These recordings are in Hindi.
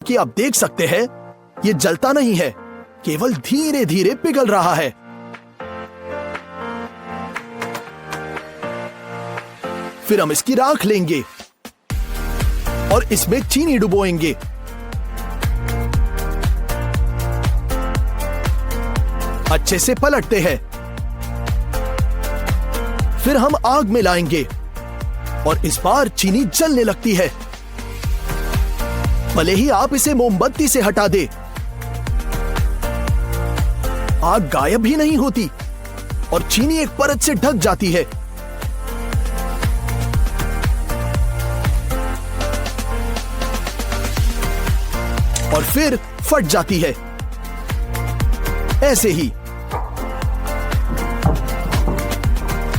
कि आप देख सकते हैं ये जलता नहीं है, केवल धीरे धीरे पिघल रहा है। फिर हम इसकी राख लेंगे और इसमें चीनी डुबोएंगे। अच्छे से पलटते हैं। फिर हम आग में लाएंगे और इस बार चीनी जलने लगती है। भले ही आप इसे मोमबत्ती से हटा दे, आग गायब ही नहीं होती और चीनी एक परत से ढक जाती है। और फिर फट जाती है, ऐसे ही।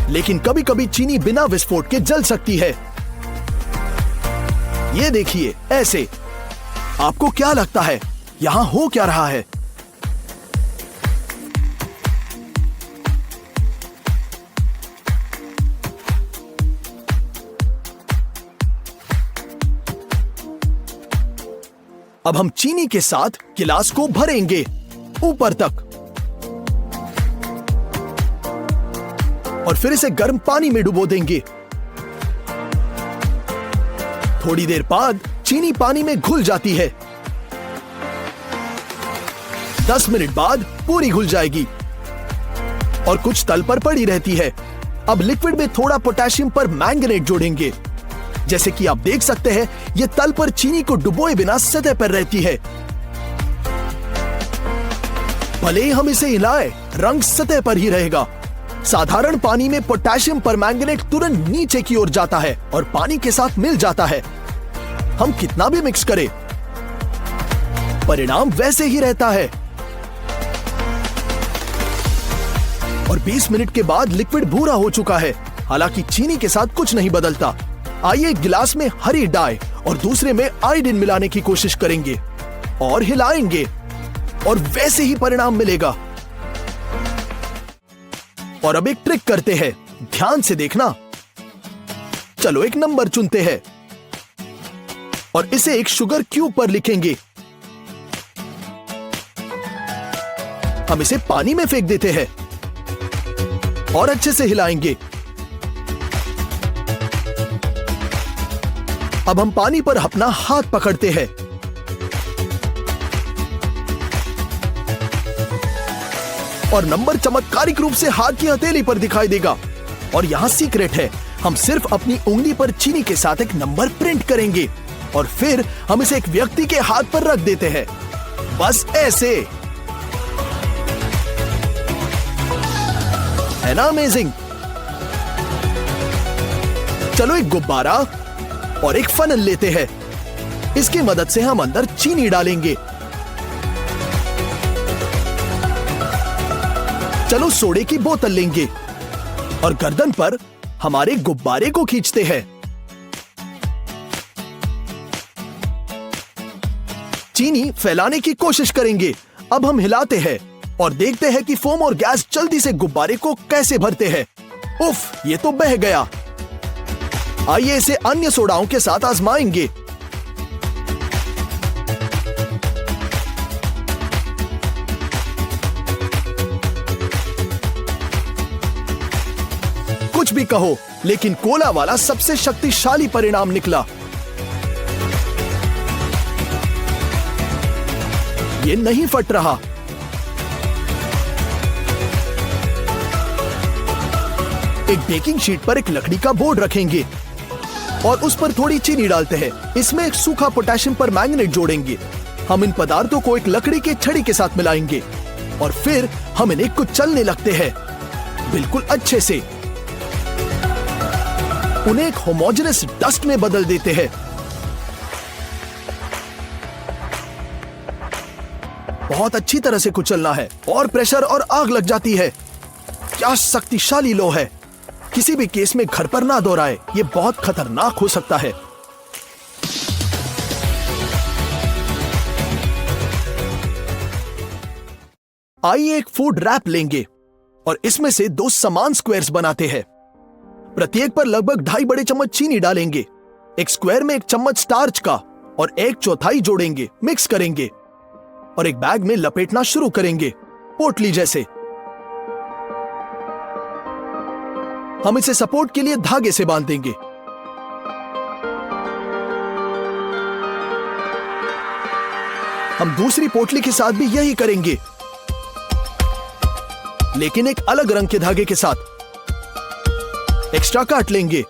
लेकिन कभी कभी चीनी बिना विस्फोट के जल सकती है। ये देखिए, ऐसे। आपको क्या लगता है यहां हो क्या रहा है? अब हम चीनी के साथ गिलास को भरेंगे ऊपर तक और फिर इसे गर्म पानी में डुबो देंगे। थोड़ी देर बाद चीनी पानी में घुल जाती है। 10 मिनट बाद पूरी घुल जाएगी और कुछ तल पर पड़ी रहती है। अब लिक्विड में थोड़ा पोटेशियम पर मैंगनेट जोड़ेंगे। जैसे कि आप देख सकते हैं, ये तल पर चीनी को डुबोए बिना सतह पर रहती है। भले ही हम इसे हिलाएं, रंग सतह पर ही रहेगा। साधारण पानी में पोटेशियम परमैंगनेट तुरंत नीचे की ओर जाता है और पानी के साथ मिल जाता है। हम कितना भी मिक्स करें, परिणाम वैसे ही रहता है। और 20 मिनट के बाद लिक्विड भूरा हो चुका है। हालांकि चीनी के साथ कुछ नहीं बदलता। आइए एक गिलास में हरी डाई और दूसरे में आयोडीन मिलाने की कोशिश करेंगे और हिलाएंगे और वैसे ही परिणाम मिलेगा। और अब एक ट्रिक करते हैं, ध्यान से देखना। चलो एक नंबर चुनते हैं और इसे एक शुगर क्यूब पर लिखेंगे। हम इसे पानी में फेंक देते हैं और अच्छे से हिलाएंगे। अब हम पानी पर अपना हाथ पकड़ते हैं और नंबर चमत्कारिक रूप से हाथ की हथेली पर दिखाई देगा। और यहां सीक्रेट है, हम सिर्फ अपनी उंगली पर चीनी के साथ एक नंबर प्रिंट करेंगे और फिर हम इसे एक व्यक्ति के हाथ पर रख देते हैं, बस ऐसे। है ना अमेजिंग? चलो एक गुब्बारा और एक फनल लेते हैं। इसकी मदद से हम अंदर चीनी डालेंगे। चलो सोडे की बोतल लेंगे और गर्दन पर हमारे गुब्बारे को खींचते हैं। चीनी फैलाने की कोशिश करेंगे। अब हम हिलाते हैं और देखते हैं कि फोम और गैस जल्दी से गुब्बारे को कैसे भरते हैं। उफ, ये तो बह गया। आइए इसे अन्य सोडाओं के साथ आजमाएंगे। कुछ भी कहो, लेकिन कोला वाला सबसे शक्तिशाली परिणाम निकला। ये नहीं फट रहा। एक बेकिंग शीट पर एक लकड़ी का बोर्ड रखेंगे और उस पर थोड़ी चीनी डालते हैं। इसमें एक सूखा पोटेशियम परमैंगनेट जोड़ेंगे। हम इन पदार्थों को एक लकड़ी के छड़ी के साथ मिलाएंगे और फिर हम इन्हें कुचलने लगते हैं बिल्कुल अच्छे से। उन्हें एक होमोजेनस डस्ट में बदल देते हैं। बहुत अच्छी तरह से कुचलना है और प्रेशर और आग लग जाती है। क्या शक्तिशाली लो है। किसी भी केस में घर पर ना दोहराए, ये बहुत खतरनाक हो सकता है। आइए एक फूड रैप लेंगे और इसमें से 2 समान स्क्वायर्स बनाते हैं। प्रत्येक पर लगभग 2.5 बड़े चम्मच चीनी डालेंगे। एक स्क्वायर में 1 चम्मच स्टार्च का और 1/4 जोड़ेंगे, मिक्स करेंगे और एक बैग में लपेटना शुरू करेंगे, पोटली जैसे। हम इसे सपोर्ट के लिए धागे से बांध देंगे। हम दूसरी पोटली के साथ भी यही करेंगे, लेकिन एक अलग रंग के धागे के साथ। एक्स्ट्रा काट लेंगे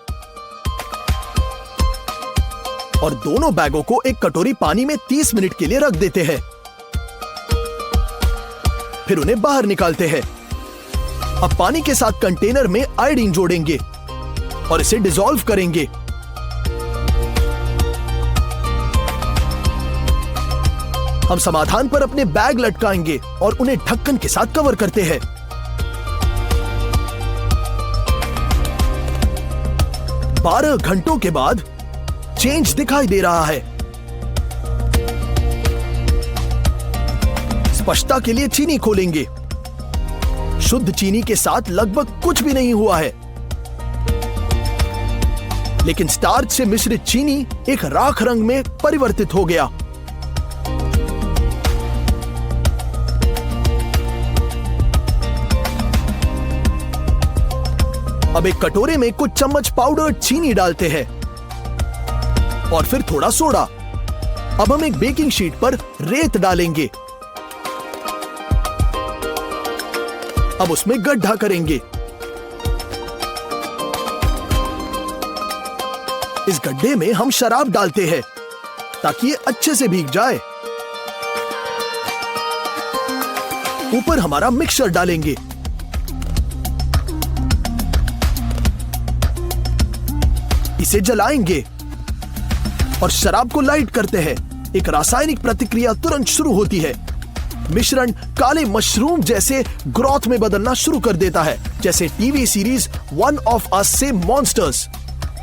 और दोनों बैगों को एक कटोरी पानी में 30 मिनट के लिए रख देते हैं। फिर उन्हें बाहर निकालते हैं। अब पानी के साथ कंटेनर में आयोडीन जोड़ेंगे और इसे डिसॉल्व करेंगे। हम समाधान पर अपने बैग लटकाएंगे और उन्हें ढक्कन के साथ कवर करते हैं। बारह घंटों के बाद चेंज दिखाई दे रहा है। स्पष्टता के लिए चीनी खोलेंगे। शुद्ध चीनी के साथ लगभग कुछ भी नहीं हुआ है, लेकिन स्टार्च से मिश्रित चीनी एक राख रंग में परिवर्तित हो गया। अब एक कटोरे में कुछ चम्मच पाउडर्ड चीनी डालते हैं और फिर थोड़ा सोडा। अब हम एक बेकिंग शीट पर रेत डालेंगे। अब उसमें गड्ढा करेंगे। इस गड्ढे में हम शराब डालते हैं ताकि ये अच्छे से भीग जाए। ऊपर हमारा मिक्सचर डालेंगे। इसे जलाएंगे और शराब को लाइट करते हैं। एक रासायनिक प्रतिक्रिया तुरंत शुरू होती है। मिश्रण काले मशरूम जैसे ग्रोथ में बदलना शुरू कर देता है, जैसे TV series one of us से मॉन्स्टर्स।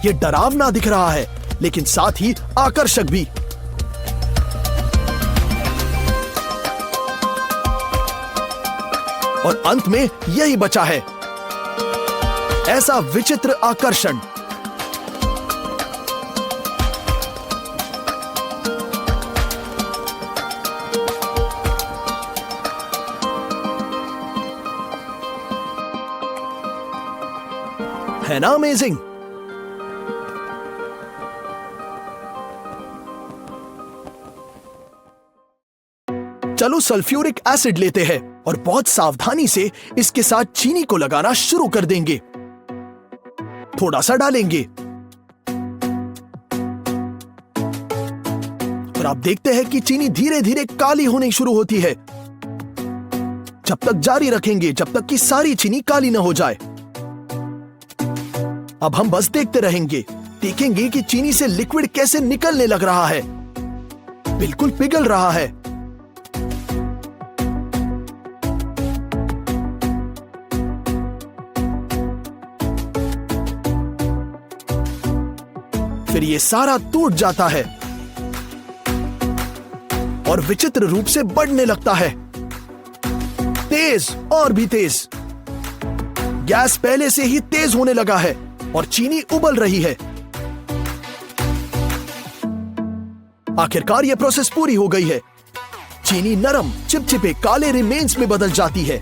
ये डरावना दिख रहा है, लेकिन साथ ही आकर्षक भी। और अंत में यही बचा है, ऐसा विचित्र आकर्षण। है ना अमेजिंग? चलो सल्फ्यूरिक एसिड लेते हैं और बहुत सावधानी से इसके साथ चीनी को लगाना शुरू कर देंगे। थोड़ा सा डालेंगे और आप देखते हैं कि चीनी धीरे धीरे काली होनी शुरू होती है। जब तक जारी रखेंगे जब तक कि सारी चीनी काली न हो जाए। अब हम बस देखते रहेंगे, देखेंगे कि चीनी से लिक्विड कैसे निकलने लग रहा है। बिल्कुल पिघल रहा है। फिर ये सारा टूट जाता है और विचित्र रूप से बढ़ने लगता है, तेज और भी तेज। गैस पहले से ही तेज होने लगा है और चीनी उबल रही है। आखिरकार यह प्रोसेस पूरी हो गई है। चीनी नरम चिपचिपे काले रिमेन्स में बदल जाती है।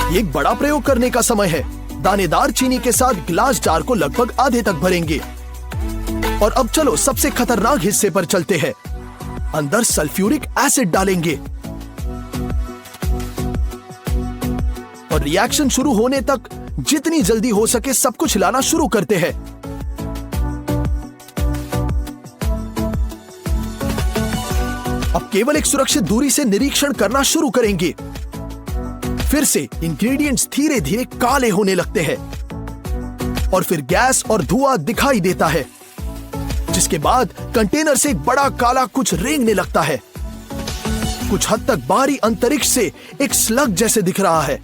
ये एक बड़ा प्रयोग करने का समय है। दानेदार चीनी के साथ ग्लास जार को लगभग आधे तक भरेंगे। और अब चलो सबसे खतरनाक हिस्से पर चलते हैं। अंदर सल्फ्यूरिक एसिड डालेंगे और रिएक्शन शुरू होने तक जितनी जल्दी हो सके सब कुछ हिलाना शुरू करते हैं। अब केवल एक सुरक्षित दूरी से निरीक्षण करना शुरू करेंगे। फिर से इंग्रेडिएंट्स धीरे धीरे काले होने लगते हैं और फिर गैस और धुआं दिखाई देता है, जिसके बाद कंटेनर से एक बड़ा काला कुछ रेंगने लगता है। कुछ हद तक बाहरी अंतरिक्ष से एक स्लग जैसे दिख रहा है।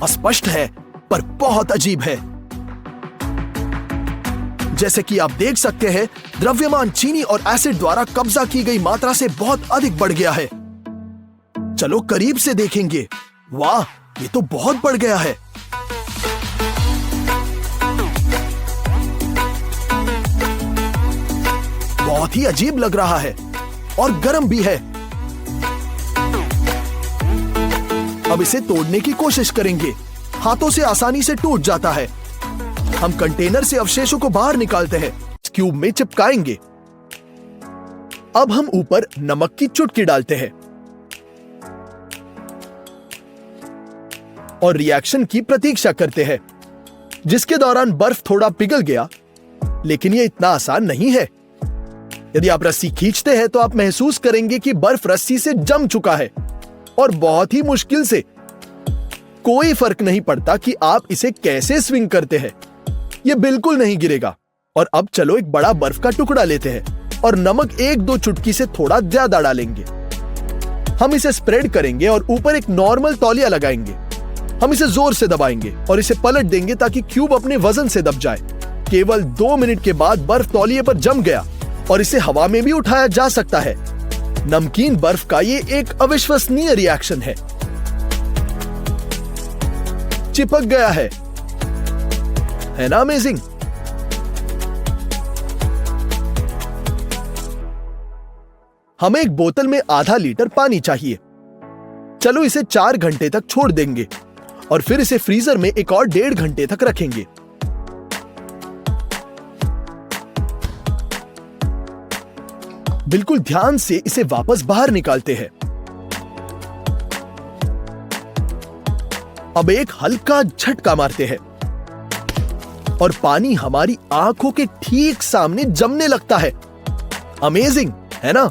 अस्पष्ट है पर बहुत अजीब है। जैसे कि आप देख सकते हैं, द्रव्यमान चीनी और एसिड द्वारा कब्जा की गई मात्रा से बहुत अधिक बढ़ गया है। चलो करीब से देखेंगे। वाह, ये तो बहुत बढ़ गया है। बहुत ही अजीब लग रहा है और गर्म भी है। अब इसे तोड़ने की कोशिश करेंगे। हाथों से आसानी से टूट जाता है। हम कंटेनर से अवशेषों को बाहर निकालते हैं, क्यूब में चिपकाएंगे। अब हम ऊपर नमक की चुटकी डालते हैं और रिएक्शन की प्रतीक्षा करते हैं, जिसके दौरान बर्फ थोड़ा पिघल गया। लेकिन यह इतना आसान नहीं है। यदि आप रस्सी खींचते हैं तो आप महसूस करेंगे कि बर्फ रस्सी से जम चुका है और बहुत ही मुश्किल से। कोई फर्क नहीं पड़ता कि आप इसे कैसे स्विंग करते हैं, यह बिल्कुल नहीं गिरेगा। और अब चलो एक बड़ा बर्फ का टुकड़ा लेते हैं और नमक 1-2 चुटकी से थोड़ा ज्यादा डालेंगे। हम इसे स्प्रेड करेंगे और ऊपर एक नॉर्मल तौलिया लगाएंगे। हम इसे जोर से दबाएंगे और इसे पलट देंगे ताकि क्यूब अपने वजन से दब जाए। केवल 2 मिनट के बाद बर्फ तौलिए पर जम गया और इसे हवा में भी उठाया जा सकता है। नमकीन बर्फ का ये एक अविश्वसनीय रिएक्शन है। चिपक गया है ना अमेजिंग? हमें एक बोतल में आधा लीटर पानी चाहिए। चलो इसे 4 घंटे तक छोड़ देंगे और फिर इसे फ्रीजर में एक और 1.5 घंटे तक रखेंगे। बिल्कुल ध्यान से इसे वापस बाहर निकालते हैं। अब एक हल्का झटका मारते हैं और पानी हमारी आंखों के ठीक सामने जमने लगता है। अमेजिंग है ना?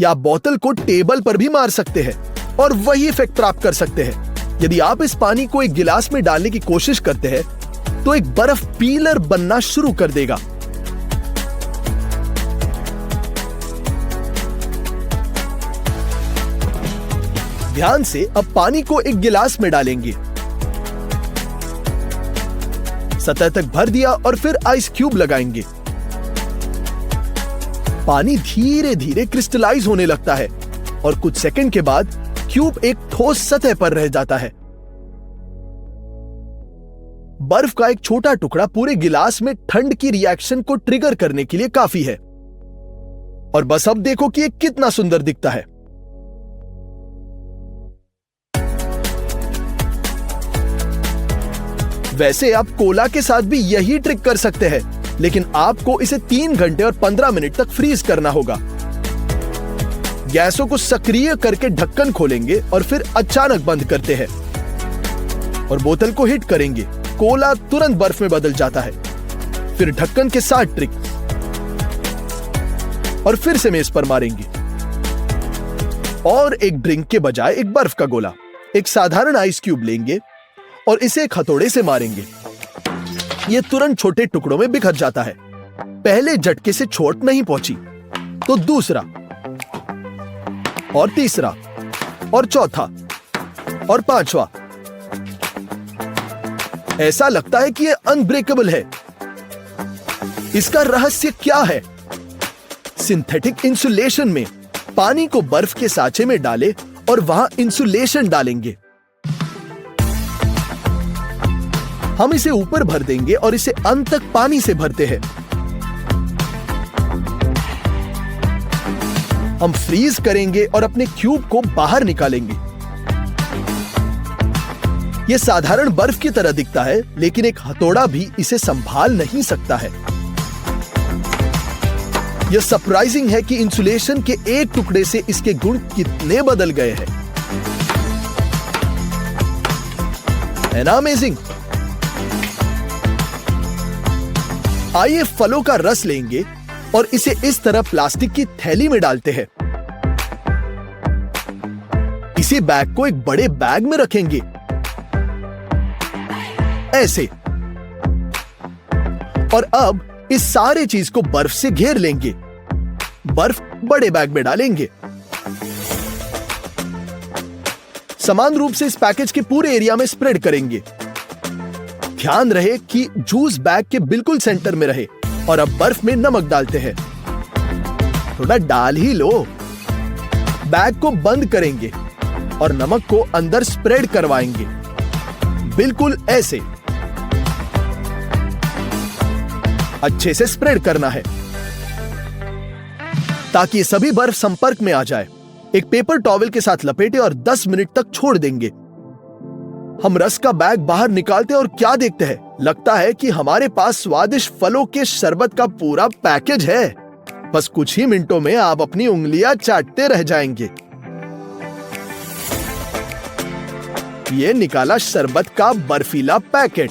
या बोतल को टेबल पर भी मार सकते हैं और वही इफेक्ट प्राप्त कर सकते हैं। यदि आप इस पानी को एक गिलास में डालने की कोशिश करते हैं तो एक बर्फ पीलर बनना शुरू कर देगा। ध्यान से अब पानी को एक गिलास में डालेंगे, सतह तक भर दिया और फिर आइस क्यूब लगाएंगे। पानी धीरे धीरे क्रिस्टलाइज होने लगता है और कुछ सेकंड के बाद क्यूब एक ठोस सतह पर रह जाता है। बर्फ का एक छोटा टुकड़ा पूरे गिलास में ठंड की रिएक्शन को ट्रिगर करने के लिए काफी है। और बस अब देखो कि ये कितना सुंदर दिखता है। वैसे आप कोला के साथ भी यही ट्रिक कर सकते हैं, लेकिन आपको इसे 3 घंटे और 15 मिनट तक फ्रीज करना होगा। गैसों को सक्रिय करके ढक्कन खोलेंगे और फिर अचानक बंद करते हैं और बोतल को हिट करेंगे। कोला तुरंत बर्फ में बदल जाता है। फिर ढक्कन के साथ ट्रिक और फिर से मेज पर मारेंगे और एक ड्रिंक के बजाय एक बर्फ का गोला, एक साधारण आइस क्यूब लेंगे और इसे एक हथौड़े से मारेंगे। यह तुरंत छोटे टुकड़ों में बिखर जाता है। पहले झटके से चोट नहीं पहुंची तो दूसरा और तीसरा और चौथा और 5वां। ऐसा लगता है कि यह अनब्रेकेबल है। इसका रहस्य क्या है? सिंथेटिक इंसुलेशन में पानी को बर्फ के सांचे में डालें और वहां इंसुलेशन डालेंगे। हम इसे ऊपर भर देंगे और इसे अंत तक पानी से भरते हैं। हम फ्रीज करेंगे और अपने क्यूब को बाहर निकालेंगे। यह साधारण बर्फ की तरह दिखता है, लेकिन एक हथौड़ा भी इसे संभाल नहीं सकता है। यह सरप्राइजिंग है कि इंसुलेशन के एक टुकड़े से इसके गुण कितने बदल गए हैं। है ना अमेजिंग? आइए फलों का रस लेंगे और इसे इस तरह प्लास्टिक की थैली में डालते हैं। इसी बैग को एक बड़े बैग में रखेंगे, ऐसे। और अब इस सारे चीज को बर्फ से घेर लेंगे। बर्फ बड़े बैग में डालेंगे। समान रूप से इस पैकेज के पूरे एरिया में स्प्रेड करेंगे। ध्यान रहे कि जूस बैग के बिल्कुल सेंटर में रहे। और अब बर्फ में नमक डालते हैं। थोड़ा डाल ही लो। बैग को बंद करेंगे और नमक को अंदर स्प्रेड करवाएंगे, बिल्कुल ऐसे। अच्छे से स्प्रेड करना है। ताकि ये सभी बर्फ संपर्क में आ जाए। एक पेपर टॉवल के साथ लपेटे और 10 मिनट तक छोड़ देंगे। हम रस का बैग बाहर निकालते और क्या देखते हैं, लगता है कि हमारे पास स्वादिष्ट फलों के शरबत का पूरा पैकेज है। बस कुछ ही मिनटों में आप अपनी उंगलियां चाटते रह जाएंगे। ये निकाला शरबत का बर्फीला पैकेट।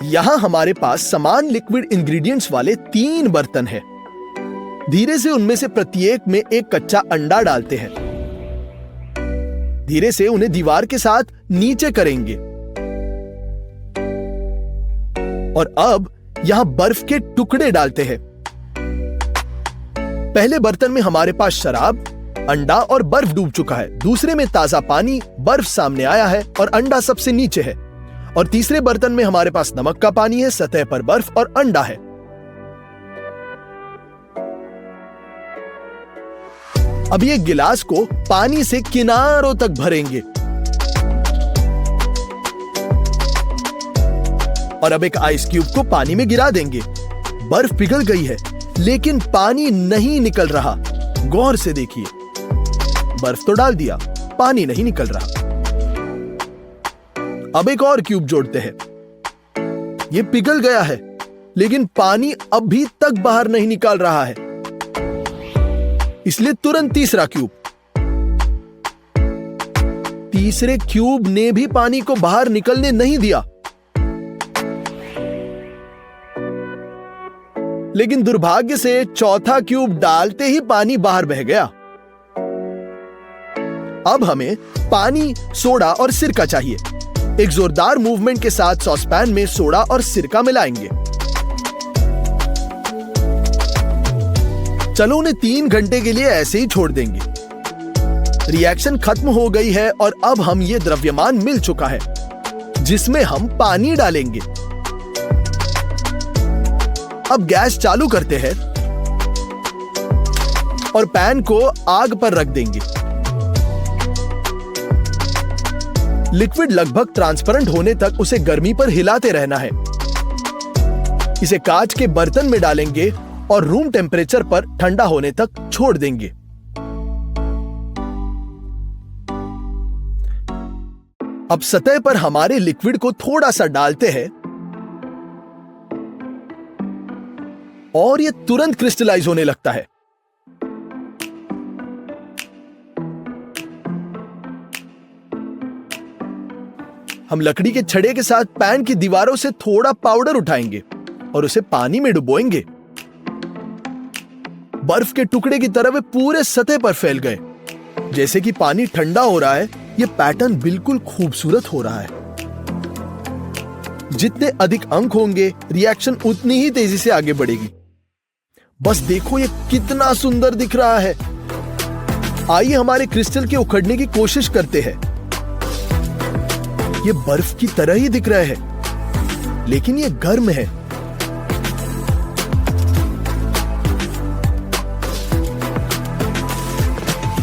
यहां हमारे पास समान लिक्विड इंग्रेडिएंट्स वाले 3 बर्तन हैं। धीरे से उनमें से प्रत्येक में एक कच्चा अंडा डालते हैं। धीरे से उन्हें दीवार के साथ नीचे करेंगे। और अब यहां बर्फ के टुकड़े डालते हैं। पहले बर्तन में हमारे पास शराब, अंडा और बर्फ डूब चुका है। दूसरे में ताजा पानी, बर्फ सामने आया है और अंडा सबसे नीचे है। और तीसरे बर्तन में हमारे पास नमक का पानी है, सतह पर बर्फ और अंडा है। अब ये गिलास को पानी से किनारों तक भरेंगे। और अब एक आइस क्यूब को पानी में गिरा देंगे। बर्फ पिघल गई है, लेकिन पानी नहीं निकल रहा। गौर से देखिए, बर्फ तो डाल दिया, पानी नहीं निकल रहा। अब एक और क्यूब जोड़ते हैं। यह पिघल गया है, लेकिन पानी अभी तक बाहर नहीं निकाल रहा है। इसलिए तुरंत तीसरा क्यूब। तीसरे क्यूब ने भी पानी को बाहर निकलने नहीं दिया। लेकिन दुर्भाग्य से चौथा क्यूब डालते ही पानी बाहर बह गया। अब हमें पानी, सोडा और सिरका चाहिए। एक जोरदार मूवमेंट के साथ सॉसपैन में सोडा और सिरका मिलाएंगे। चलो उन्हें 3 घंटे के लिए ऐसे ही छोड़ देंगे। रिएक्शन खत्म हो गई है और अब हम ये द्रव्यमान मिल चुका है, जिसमें हम पानी डालेंगे। अब गैस चालू करते हैं और पैन को आग पर रख देंगे। लिक्विड लगभग ट्रांसपेरेंट होने तक उसे गर्मी पर हिलाते रहना है। इसे कांच के बर्तन में डालेंगे और रूम टेम्परेचर पर ठंडा होने तक छोड़ देंगे। अब सतह पर हमारे लिक्विड को थोड़ा सा डालते हैं और यह तुरंत क्रिस्टलाइज होने लगता है। हम लकड़ी के छड़े के साथ पैन की दीवारों से थोड़ा पाउडर उठाएंगे और उसे पानी में डुबोएंगे। बर्फ के टुकड़े की तरह वे पूरे सतह पर फैल गए। जैसे कि पानी ठंडा हो रहा है, यह पैटर्न बिल्कुल खूबसूरत हो रहा है। जितने अधिक अंक होंगे, रिएक्शन उतनी ही तेजी से आगे बढ़ेगी। बस देखो ये कितना सुंदर दिख रहा है। आइए हमारे क्रिस्टल के उखड़ने की कोशिश करते हैं। ये बर्फ की तरह ही दिख रहे हैं, लेकिन ये गर्म है।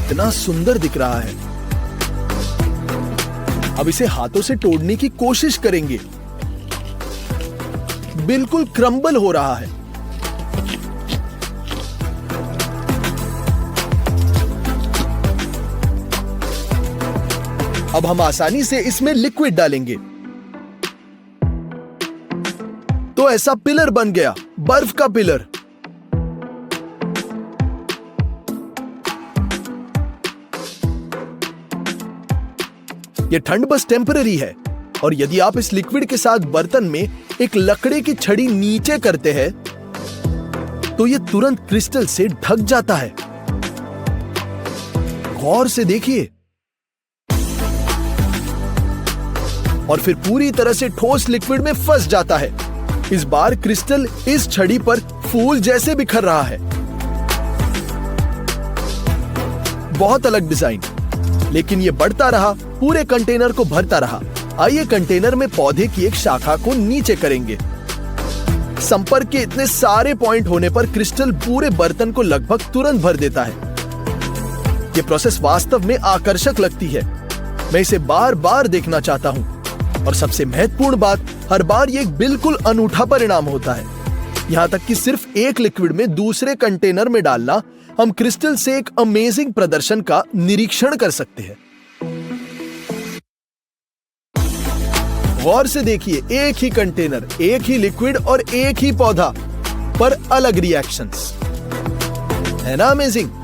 इतना सुंदर दिख रहा है। अब इसे हाथों से तोड़ने की कोशिश करेंगे। बिल्कुल क्रम्बल हो रहा है। अब हम आसानी से इसमें लिक्विड डालेंगे तो ऐसा पिलर बन गया, बर्फ का पिलर। यह ठंड बस टेम्पररी है, और यदि आप इस लिक्विड के साथ बर्तन में एक लकड़ी की छड़ी नीचे करते हैं तो यह तुरंत क्रिस्टल से ढक जाता है। गौर से देखिए, और फिर पूरी तरह से ठोस लिक्विड में फंस जाता है। इस बार क्रिस्टल इस छड़ी पर फूल जैसे बिखर रहा है। बहुत अलग डिजाइन, लेकिन यह बढ़ता रहा, पूरे कंटेनर को भरता रहा। आइए कंटेनर में पौधे की एक शाखा को नीचे करेंगे। संपर्क के इतने सारे पॉइंट होने पर क्रिस्टल पूरे बर्तन को लगभग तुरंत भर देता है। यह प्रोसेस वास्तव में आकर्षक लगती है। मैं इसे बार बार देखना चाहता हूं। और सबसे महत्वपूर्ण बात, हर बार ये एक बिल्कुल अनूठा परिणाम होता है। यहां तक कि सिर्फ एक लिक्विड में दूसरे कंटेनर में डालना, हम क्रिस्टल से एक अमेजिंग प्रदर्शन का निरीक्षण कर सकते हैं। गौर से देखिए, एक ही कंटेनर, एक ही लिक्विड और एक ही पौधा, पर अलग रिएक्शंस। है ना अमेजिंग?